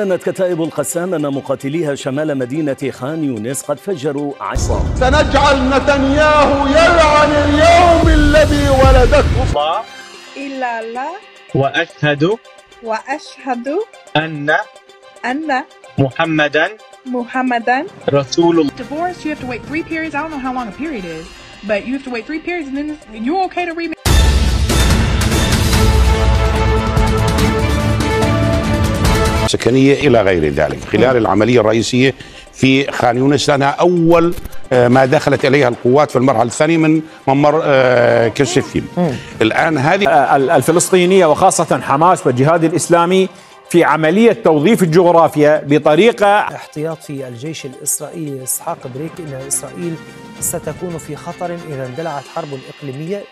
أعلنت كتائب القسام أن مقاتليها شمال مدينة خان يونس قد فجروا عصا. سنجعل نتنياهو يلعن اليوم الذي ولدته الله إلا الله وأشهد أن محمدا رسول الله. Divorce, you have to wait 3 periods. I don't know how long a period is, but you have to wait 3 periods, and then you're okay to remarry. سكنية إلى غير ذلك خلال العملية الرئيسية في خان يونس، لأنها أول ما دخلت إليها القوات في المرحلة الثانية من ممر كشفين. الآن هذه الفلسطينية وخاصة حماس والجهاد الإسلامي في عملية توظيف الجغرافيا بطريقة احتياطي الجيش الإسرائيلي إسحاق بريك أن إسرائيل ستكون في خطر إذا اندلعت حرب إقليمية.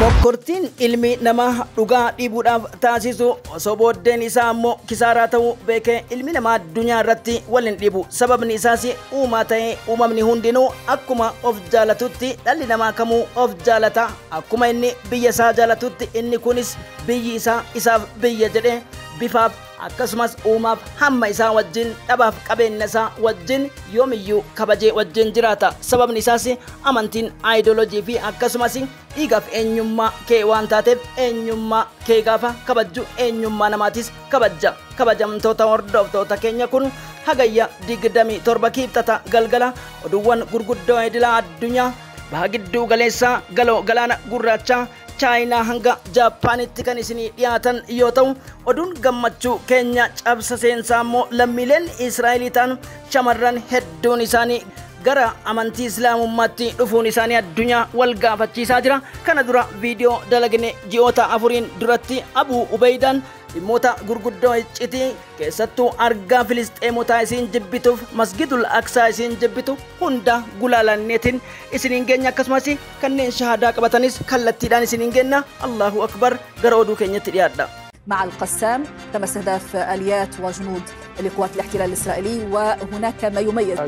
Mokkortiin ilmi namaa dhugaa dhiibuudhaaf taasisu osoo booddeen isaa immoo kisaaraa ta'uu beekee ilmi namaa addunyaa irratti waliin dhiibu. Sababni isaas uumaa ta'ee uumamni hundinuu akkuma of jaalatutti dhalli namaa kamuu of jaalata. Akkuma inni biyya isaa jaalatutti inni kunis biyyi isaa isaaf biyya jedhee bifaaf akkasumas uumaaf hamma isaa wajjin dhabaaf qabeenya isaa wajjin yoomiyyuu kabajee wajjin jiraata. Sababni isaas amantiin aayidolojii fi akkasumas dhiigaaf eenyummaa kee waan taateef eenyummaa kee gaafa kabajju eenyummaa namaatis kabajja. Kabajamtoota hordoftoota keenya kun hagayya 27 kiibxata galgala oduuwwan gurguddoo idilaa addunyaa baha gidduu galeessaa galoo galaana gurraachaa China hanga Japaanitti kan isinii dhiyaatan yoo ta'u, oduun gammachuu keenya cabsa seensaa immoo lammiileen Israa'elii ta'an shamarran hedduun isaanii gara amantii Islaamummaatti dhufuun isaanii addunyaa wal gaafachiisaa jira. Kana dura viidiyoo dalagne ji'oota 4 duratti Abu Ubaydaan dhimmoota gurguddoo iccitii keessattuu argaa Filisxeemotaa isiin jibbituuf Masgidul Aqsaa isiin jibbitu hunda gulaalanneetiin isiniin geenya akkasumas kanneen shahaadaa qabatanis kallattiidhaan isiniin geenya. Allahu akbar. Gara oduu keenyatti dhiyaadha. مع القسام تم استهداف آليات وجنود لقوات الاحتلال الإسرائيلي وهناك ما يميز.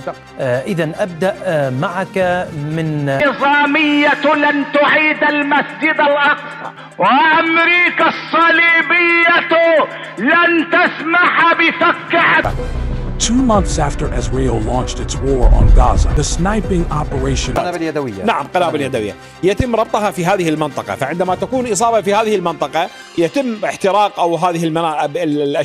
إذن أبدأ معك من نظامية لن تعيد المسجد الأقصى، وأمريكا الصليبية لن تسمح بفك 2 months after Israel launched its war on Gaza, the sniping operation. قنابل يدوية. نعم قنابل يدوية يتم ربطها في هذه المنطقة، فعندما تكون إصابة في هذه المنطقة يتم احتراق أو هذه المناطق.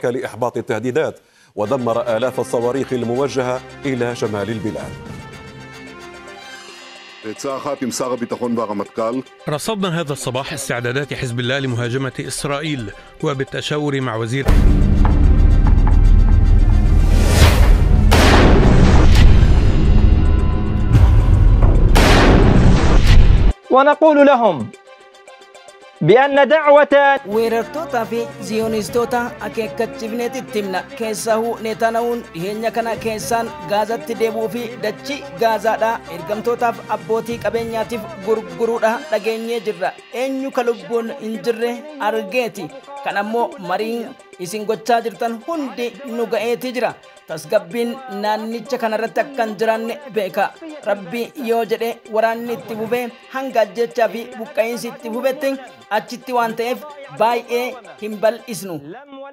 لإحباط التهديدات ودمر آلاف الصواريخ الموجهة إلى شمال البلاد. رصدنا هذا الصباح استعدادات حزب الله لمهاجمة إسرائيل وبالتشاور مع وزير ونقول لهم بأن دعوة weerartoota fi ziyoonistoota akeekkachiifneetti timna keessahuu netana'uun dhiheenya kana keessaan gaazatti deebuu fi dachii gaazaadhaa ergamtootaaf abbootii qabeenyaatiif gurguruudha dhageenyee jirra. Eenyu ka lubbuun hin jirre argeeti. Kan ammoo mariin isin gochaa jirtan hundi nu ga'eeti jira. Tasgabbiin naannicha kanarratti akkan jiraanne beeka. Rabbi yoo jedhe waraanni itti fufee hanga ajjechaa fi buqqa'iinsi itti fufetti achitti waan ta'eef baay'ee hin bal'isnu.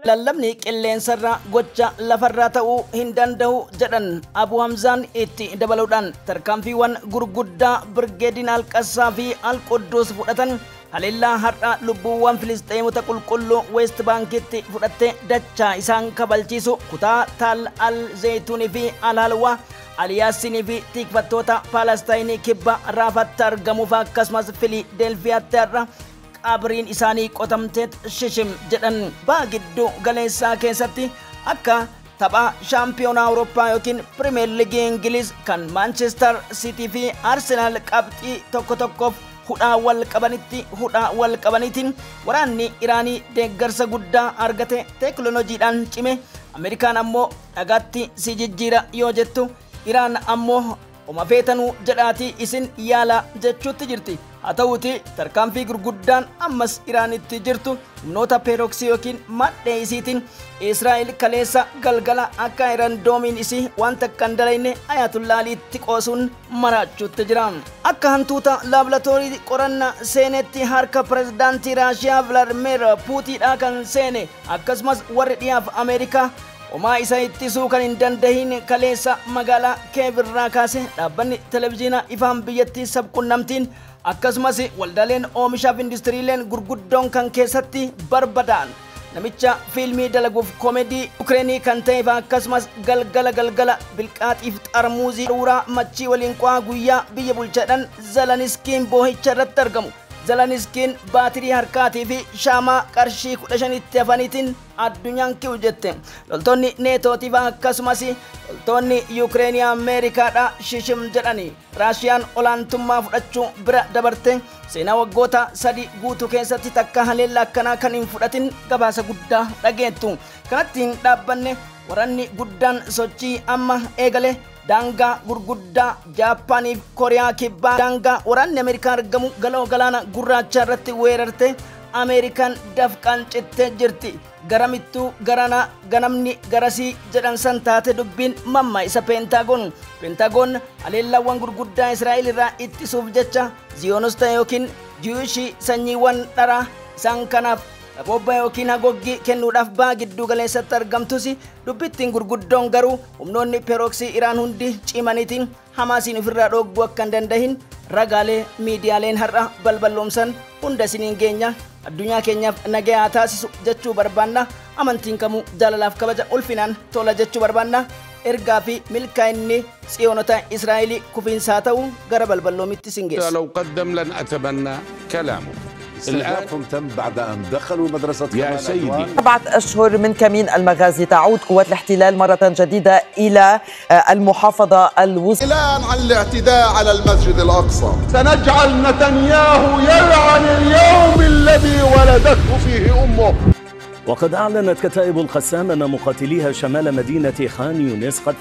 Lallabni qilleensarraa gocha lafarraa ta'uu hin danda'u jedhan Abu Hamzaan itti dabaluudhaan tarkaanfiiwwan gurguddaa Birgeediin Alqassaa fi Alqudduus fudhatan Halillaa har'a lubbuuwwan Filisxeemota qulqulluu West Bankitti fudhattee dachaa isaan kabalchiisu kutaa Tal Al-Zeytuunii fi Al-Halwaa Aliyaasinii fi tikfattoota Palestaayinii kibba Raafaatti argamuuf akkasumas Filiidelfiyaatti har'a qabriin isaanii qotamteet shishim jedhan. Baha gidduu galeessaa keessatti akka taphaa shaampiyoonaa Awurooppaa yookiin Pirimeer Liigii Ingiliiz kan Maanchestar Siitii fi Arsenaal qabxii tokkoof hudhaa wal qabaniitiin waraanni Iraanii deeggarsa guddaa argate teknooloojiidhaan cime. Ameerikaan ammoo dhagaatti si jijjiira yoo jettu Iraan ammoo oma feetanuu jedhaati isin yaala jechuutti jirti. haa ta'uuti tarkaanfii gurguddaan ammas Iraanitti jirtu humnoota peeroksii yookiin madhee isiitiin Israa'el kaleessa galgala akka Iraan doomiin isii waan takka hin dalayne Ayatullaaliitti qoosuun maraachuutti jira. Akka hantuuta laaboraatoorii qorannaa seenetti harka pirezidaantii Raashiyaa Vladimir Puutiidhaa kan seene akkasumas warri dhiyaaf Ameerikaa Omaa isa ittisuu kan hin dandahin kaleessa magaalaa Kiev irraa kaase dhaabbanni televezyiinaa ifaan biyyattii sabquunnamtiin akkasumas waldaaleen oomishaaf industiriileen gurguddoon kan keessatti barbadaa'an namicha fiilmii dalaguuf koomedii Ukireenii kan ta'eef akkasumas galgala bilqaaxiif xarmuuzii dhuuraa machii waliin qo'aa guyyaa biyya bulchaadhaan Zeleniskiin boohicha irratti argamu. Zeleniskiin baatirii harkaatii fi shaamaa qarshii 15tti hafaniitiin addunyaan ki'u jette. Loltoonni neetootiif akkasumas loltoonni Yuukireenii Ameerikaadhaa shishim jedhani. Raashiyaan olaantummaa fudhachuu bira dabarte seenaa waggoota 3 guutuu keessatti takka haleellaa akkanaa kan hin fudhatin gabaasa guddaa dhageettu. Kanattiin dhaabbanne waraanni guddaan sochii amma eegale daangaa gurguddaa Jaappaaniif Kooriyaa kibbaa daangaa waraanni Ameerikaa argamu galoo galaana gurraacha irratti weerarte Ameerikaan dafqaan cittee jirti. Garamittuu garana ganamni garasii jedhan san taate dubbiin mamma isa Pentaagoon haleellaawwan gurguddaa Israa'el irraa ittisuuf jecha Ziyoonista yookiin Jiwiishii sanyiiwwan dharaa isaan kanaaf Bobba yookiin hagoggii kennuudhaaf baa gidduu galeessatti argamtus dubbittiin gurguddoon garuu humnoonni peeroksii Iraan hundi cimaniitiin Hamaasiin ofirraa dhogguu akka hin dandahin ragaalee miidiyaaleen har'a balballoomsan hunda isiniin geenya addunyaa keenyaaf nagaa taasisu jechuu barbaanna. Amantiin kamuu jaalalaaf kabaja ulfinaan tola jechuu barbaanna. Ergaa fi milkaa'inni tsiyoonota Israa'elii kufiinsaa ta'uu gara balballoomitti isin geessa. لو قدم لن أتبنى كلامه. استهدافهم تم بعد أن دخلوا مدرسة يا سيدي 4 أشهر من كمين المغازي تعود قوات الاحتلال مرة جديدة إلى المحافظة الوسطى إعلان عن الاعتداء على المسجد الأقصى. سنجعل نتنياهو يلعن اليوم الذي ولدته فيه أمه. وقد أعلنت كتائب القسام أن مقاتليها شمال مدينة خان يونس قد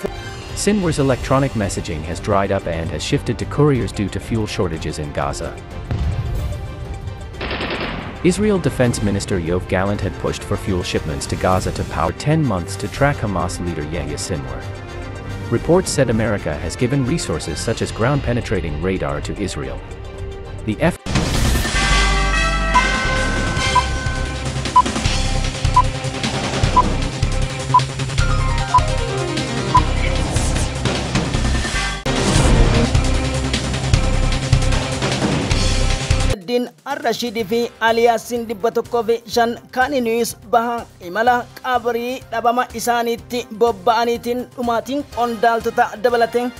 Sinwar's electronic messaging has dried up and has shifted to couriers due to fuel shortages in Gaza. Israel Defense Minister Yoav Gallant had pushed for fuel shipments to Gaza to power 10 months to track Hamas leader Yahya Sinwar. Reports said America has given resources such as ground-penetrating radar to Israel. The Rashidi fi Aliyaasin 105 kan news baha imala qabrii dhabama isaaniitti bobba'aniitiin dhumaatiin qondaaltota dabalateen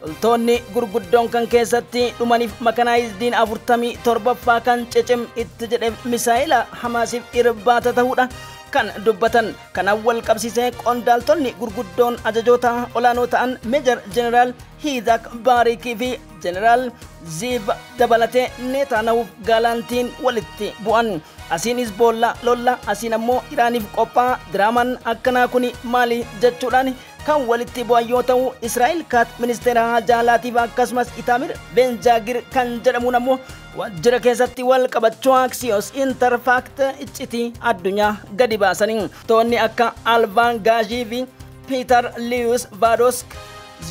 loltoonni gurguddoon kan keessatti dhumaniif makanaayizdiin 47ffaa kan cecem itti jedhe misaa'ila Hamaasiif irbaata ta'uudha kan dubbatan. Kanaan wal qabsiisee qondaaltonni gurguddoon ajajoota olaanoo ta'an Meejor Jeneraal Hiizak Baarikii fi Jeneraal Ziv dabalatee Netanyahuuf Gaalantiin walitti bu'an. Asiin Hizboollaa lolla asiin ammoo Iraaniif qophaa diraamaan akkanaa kuni maali jechuudhaan kan walitti bu'an yoo ta'u Israa'el kaat ministeera jaalaatiif akkasumas Itamir Benjaagir kan jedhamuun ammoo wajjira keessatti wal qabachuu Axios Interfact iccitii addunyaa gadi baasanii toonni akka Alvan Gaazii fi Peter Lewis Vadosk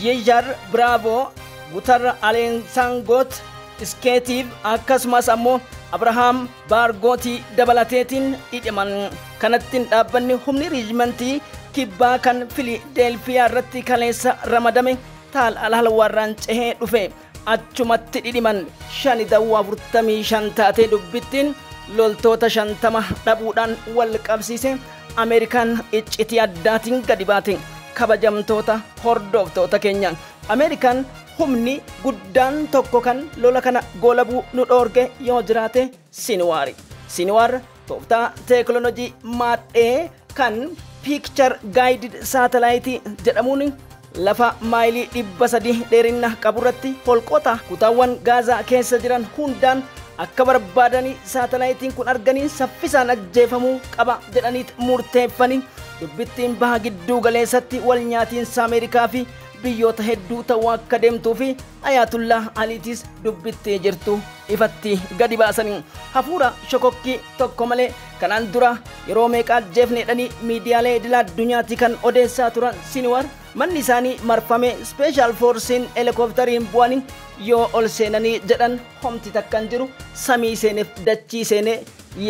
Yejar Bravo Gutar Alensangot Skeetiif akkasumas ammoo Abraham Bargooti dabalateetiin hidhaman. Kanattiin dhaabbanni humni riijimentii kibbaa kan Filidelfiyaa irratti kaleessa ramadame taal alhalwarraan cehee dhufe achumatti hidhaman 545 taatee dubbittiin loltoota 50 dhabuudhaan wal qabsiise. Ameerikaan iccitii addaatiin gadi baate. Kabajamtoota hordoftoota keenya Ameerikaan humni guddaan tokko kan lola kana goolabuu nu dhoorge yoo jiraate Sinwar tooftaa teeknoloojii maadhee kan picture guided satellite jedhamuun lafa maayilii 300 dheerina qaburratti holqoota kutaawwan Gaazaa keessa jiran hundaan akka barbaadanii satellite kun arganii saffisaan ajjeefamuu qaba jedhaniit murteeffanii dubbittiin baha gidduu galeessatti wal nyaatiinsa Ameerikaa fi biyyoota hedduu ta'uu akka deemtuu fi Ayatullah Aliitis dubbittee jirtu ifatti gadi baasanii hafuura shokokkii tokko malee kanaan dura yeroo meeqaa jeefneedhanii miidiyaalee idil addunyaatti kan odeessaa turan Sinwar manni isaanii marfame special forcein helikooftariin bu'anii yoo ol seenanii jedhan homti takkan jiru samii seeneef dachii seenee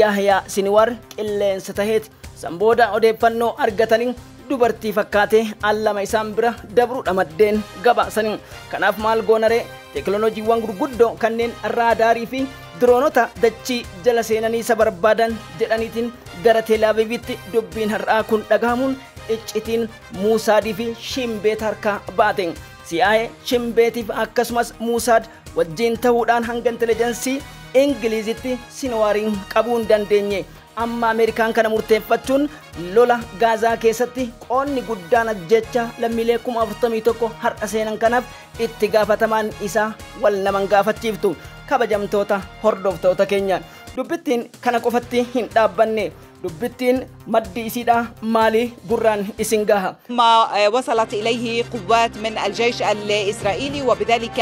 Yahyaa Sinwar qilleensa taheeti sanbooda odeeffannoo argatanii dubartii fakkaatee allama isaan bira dabruudha maddeen gabaasanii kanaaf maal goonaree teknooloojiiwwan gurguddoo kanneen raadaarii fi diroonota dachii jala seenanii isa barbaadan jedhaniitiin gara Teelaaviivitti dubbiin har'aa kun dhagahamuun iccitiin Muusaadii fi Shimbeet harkaa baate CIA Shimbeetiif akkasumas Muusaad wajjin ta'uudhaan hanga intelijeensii Ingilizitti Sinwariin qabuu hin dandeenye amma Ameerikaan kana murteeffachuun lola Gaazaa keessatti qoonni guddaan ajjecha lammiilee 41 har'a seenan kanaaf itti gaafatamaan isaa wal naman gaafachiiftu kabajamtoota hordoftoota keenya dubbittiin kana qofatti hin dhaabbanne dubbittiin maddi isiidha maali gurraan isin gaha ما وصلت إليه قوات من الجيش الإسرائيلي وبذلك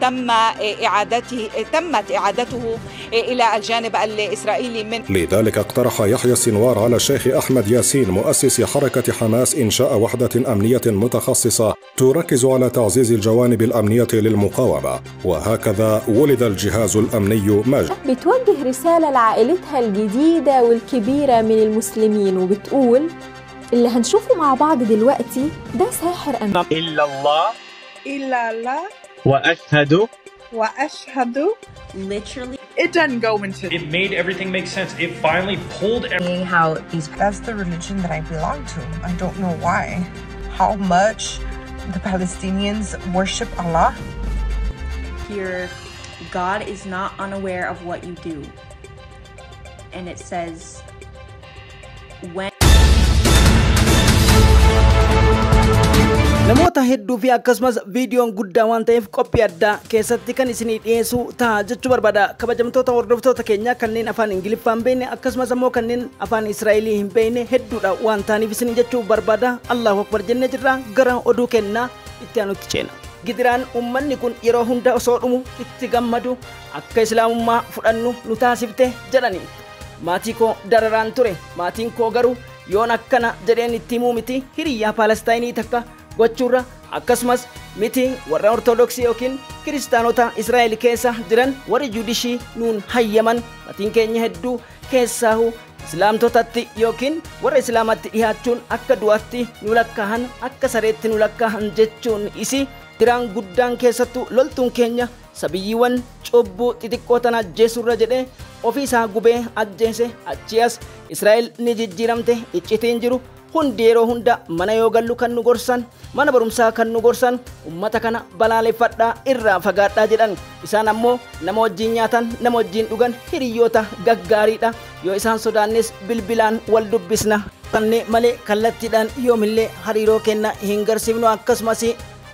تمت إعادته إلى الجانب الإسرائيلي من لذلك اقترح يحيى السنوار على الشيخ أحمد ياسين مؤسس حركة حماس إنشاء وحدة أمنية متخصصة تركز على تعزيز الجوانب الأمنية للمقاومة وهكذا ولد الجهاز الأمني ماجد بتوجه رسالة لعائلتها الجديدة والكبيرة من المسلمين وبتقول اللي هنشوفه مع بعض دلوقتي ده ساحر أمني إلا الله وأشهد Literally, it doesn't go into. It made everything make sense. It finally pulled everything. How that's the religion that I belong to. I don't know why. How much the Palestinians worship Allah. Your God is not unaware of what you do. And it says when namoota hedduu fi akkasumas viidiyoon guddaa waan ta'eef qophii addaa keessatti kan isinii dhiyeessuu ta'a jechuu barbaada kabajamtoota hordoftoota keenya kanneen afaan ingiliffaan beekne akkasumas ammoo kanneen afaan israa'elii hin beekne hedduudha waan ta'aniif isin jechuu barbaada Allahu akbar jennee jirra gara oduu kennaa itti aanutti ceena gidiraan ummanni kun yeroo hunda osoo dhumu itti gammadu akka islaamummaa fudhannu nu taasifte jedhani maatii koo dararaan ture maatiin koo garuu yoon akkana jedheen itti himuu miti hiriyyaa Paalestaayinii takka gochuurra akkasumas miti warra ortodoksii yookiin kiristaanota Israa'el keessa jiran warri judishii nuun hayyaman maatiin keenya hedduu keessaahu islaamtotatti yookiin warra islaamatti dhihaachuun akka du'aatti nu lakkaahan akka sareetti nu lakkaahan jechuun isi diraan guddaan keessattuu loltuun keenya sabiyyiiwwan cubbuu xixiqqoo tana ajjeesurra jedhee ofii isaa gubee ajjeese achias Israa'el ni jijjiiramte iccitiin jiru hundi yeroo hunda mana yoo gallu kan nu gorsan mana barumsaa kan nu gorsan ummata kana balaaleffadhaa irraa fagaadhaa jedhan isaan ammoo nama wajjin nyaatan nama wajjin dhugan hiriyyoota gaggaariidha yoo isaan sodaannes bilbilaan wal dubbisna kannee malee kallattiidhaan yoomillee hariiroo kenna hin garsiifnu akkasumas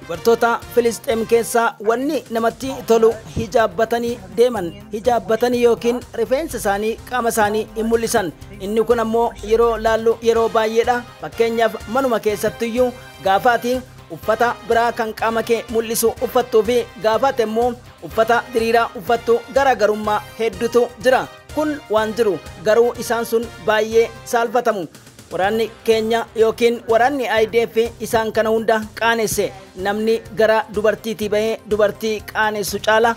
dubartoota Filisxeem keessaa wanni namatti tolu hijaabbatanii deeman hijaabbatanii yookiin rifeensa isaanii qaama isaanii hin mul'isan inni kun ammoo yeroo laallu yeroo baay'eedha fakkeenyaaf manuma keessattiyyuu gaafaatiin uffata biraa kan qaama kee mul'isu uffattuu fi gaafaate immoo uffata diriiraa uffattu garaagarummaa hedduutu jira kun waan jiru garuu isaan sun baay'ee saalfatamu waraanni keenya yookiin waraanni IDF isaan kana hunda qaanesse namni gara dubartiitii bahee dubartii qaanessu caala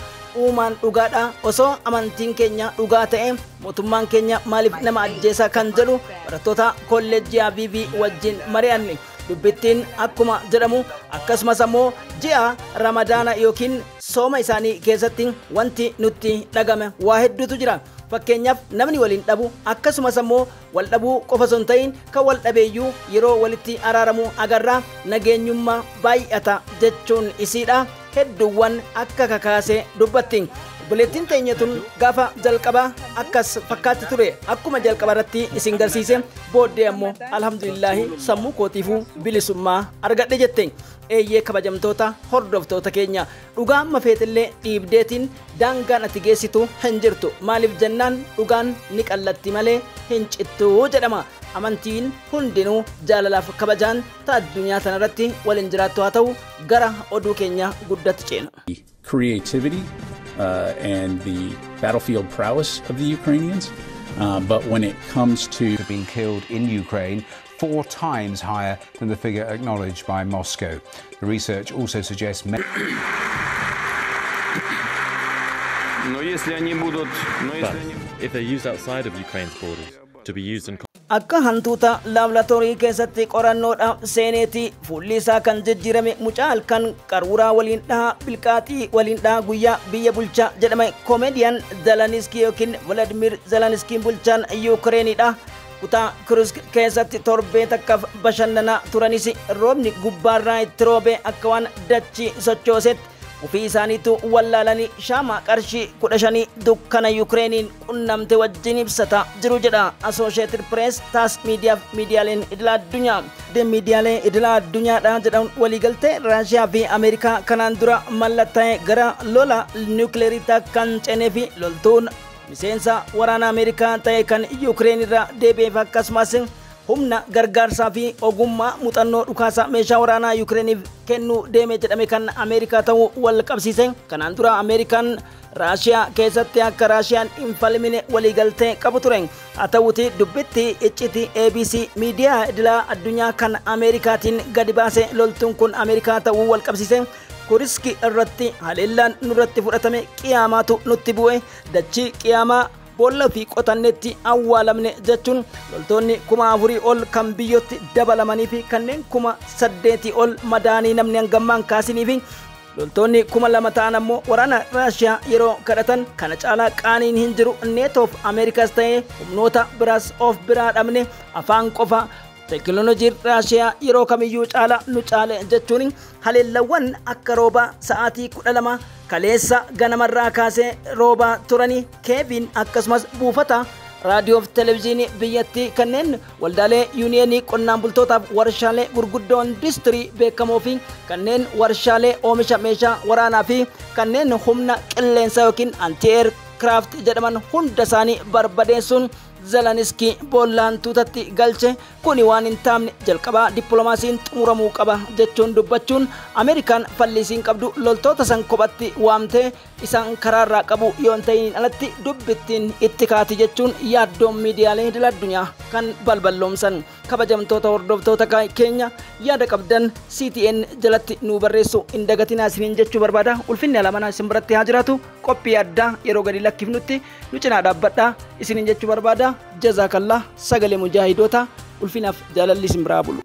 uumaan dhugaadha osoo amantiin keenya dhugaa ta'e mootummaan keenya maaliif nama ajjeesa kan jedhu barattoota kolleejjii Aviv wajjin mari'anne dubbittiin akkuma jedhamu akkasumas ammoo ji'a ramadaana yookiin sooma isaanii keessatti wanti nutti dhagame waa hedduutu jira fakkeenyaaf namni waliin dhabu akkasumas ammoo wal dhabuu qofa osoo hin ta'in kan wal dhabeeyyuu yeroo walitti araaramu agarra nageenyummaa baay'ata jechuun isiidha hedduuwwan akka kakaase dubbatti Obboleettiin teenya tun gaafa jalqabaa akkas fakkaatti ture akkuma jalqaba irratti isin garsiise booddee ammoo alhamdulillaahi sammuu kootiifuu bilisummaa argadhe jette. Eeyyee kabajamtoota hordoftoota keenya dhugaa amma feetillee dhiibdeetiin daangaan ati geessitu hin jirtu. Maaliif jennaan dhugaan ni qallatti malee hin cittu jedhama. Amantiin hundinuu jaalalaaf kabajaan ta addunyaa tanarratti waliin jiraattu haa ta'u gara oduu keenya guddatti ceena. Creativity and the battlefield prowess of the Ukrainians, but when it comes to being killed in Ukraine, 4 times higher than the figure acknowledged by Moscow. The research also suggests if they're used outside of Ukraine's borders to be used in akka hantuuta laaboratorii keessatti qorannoodhaaf seeneeti fuulli isaa kan jijjiirame mucaa halkan qaruuraa waliin dhaha bilqaaxii waliin dhaha guyyaa biyya bulchaa jedhame koomediyaan Zeleniskii yookiin Volodymyr Zeleniskiin bulchaan Yuukireenidha. Kutaa Kursk keessatti torbee takkaaf bashannanaa turanis roobni gubbaarraa itti roobe akka waan dachii sochoosetti ofii isaaniitu wallaalanii shaama qarshii 15 dukkana Yukireeniin qunnamte wajjin ibsata jiru jedha Associated Press taas miidiyaaleen idila addunyaa. Miidiyaaleen idila addunyaadha jedhamuun waliigaltee Raashiyaa fi Ameerikaa kanaan dura mallattaa'e gara lola niwukileeriitti kan ceenee fi loltuun miseensa waraana Ameerikaa ta'e kan Yukireen irraa deebi'eef akkasumas humna gargaarsaa fi ogummaa muuxannoo dhukaasa meeshaa waraanaa Yukireeniif kennuu deeme jedhame kan Ameerikaa ta'uu wal qabsiise. Kanaan dura Ameerikaan Raashiyaa keessatti akka Raashiyaan hin falmine waliigaltee qabu ture. Haa ta'uuti dubbitti icciti ABC miidiyaa idilaa addunyaa kan Ameerikaatiin gadi baase loltuun kun Ameerikaa ta'uu wal qabsiise. Kuriski irratti haleellaan nurratti fudhatame qiyaamaatu nutti bu'e dachii qiyaamaa boolla fi qotannetti awwaalamne jechuun loltoonni 4,000 ol kan biyyootti dabalamanii fi kanneen 8,000 ol madaanii namni hangammaan kaasanii fi loltoonni 2,000 ta'an ammoo waraana Raashiyaa yeroo kadhatan kana caalaa qaaniin hin jiru. Neetoof Ameerikaas ta'ee humnoota biraas of biraa dhabne afaan qofa teknoloojii Raashiyaa yeroo kamiyyuu caala nu caale jechuun haleellawwan akka roobaa sa'aatii 12 kaleessa ganamarraa kaasee roobaa turanii Keevin akkasumas buufata raadiyoo fi televezyiinii biyyattii kanneen waldaalee yuuniyeenii qonnaan bultootaaf warshaalee gurguddoo industirii beekamoo fi kanneen warshaalee oomisha meeshaa waraanaa fi kanneen humna qilleensa yookiin anti-eer kiraaft jedhaman hunda isaanii barbadeessuun Zeleniskii boollaan tuutatti galche. Kuni waan hin taamne jalqabaa dippiloomaasiin xumuramuu qaba jechuun dubbachuun Ameerikaan fallisiin qabdu loltoota san kophatti waamtee isaan karaarraa qabu yoon ta'in alatti dubbittiin itti kaati jechuun yaaddoon miidiyaalee idil addunyaa kan balballoomsan. Kabajamtoota hordoftoota keenya yaada qabdan CTN jalatti nu barreessu hin dagatinaa isiniin jechuu barbaada. Ulfinni alamanaa isin biratti haa jiraatu. Qophii addaa yeroo gadi lakkifnutti nu cinaa dhaabbadhaa isiniin jechuu barbaada. Jazaakallah sagalee mujaahidoota ulfinaaf jaalalli isin biraa bulu.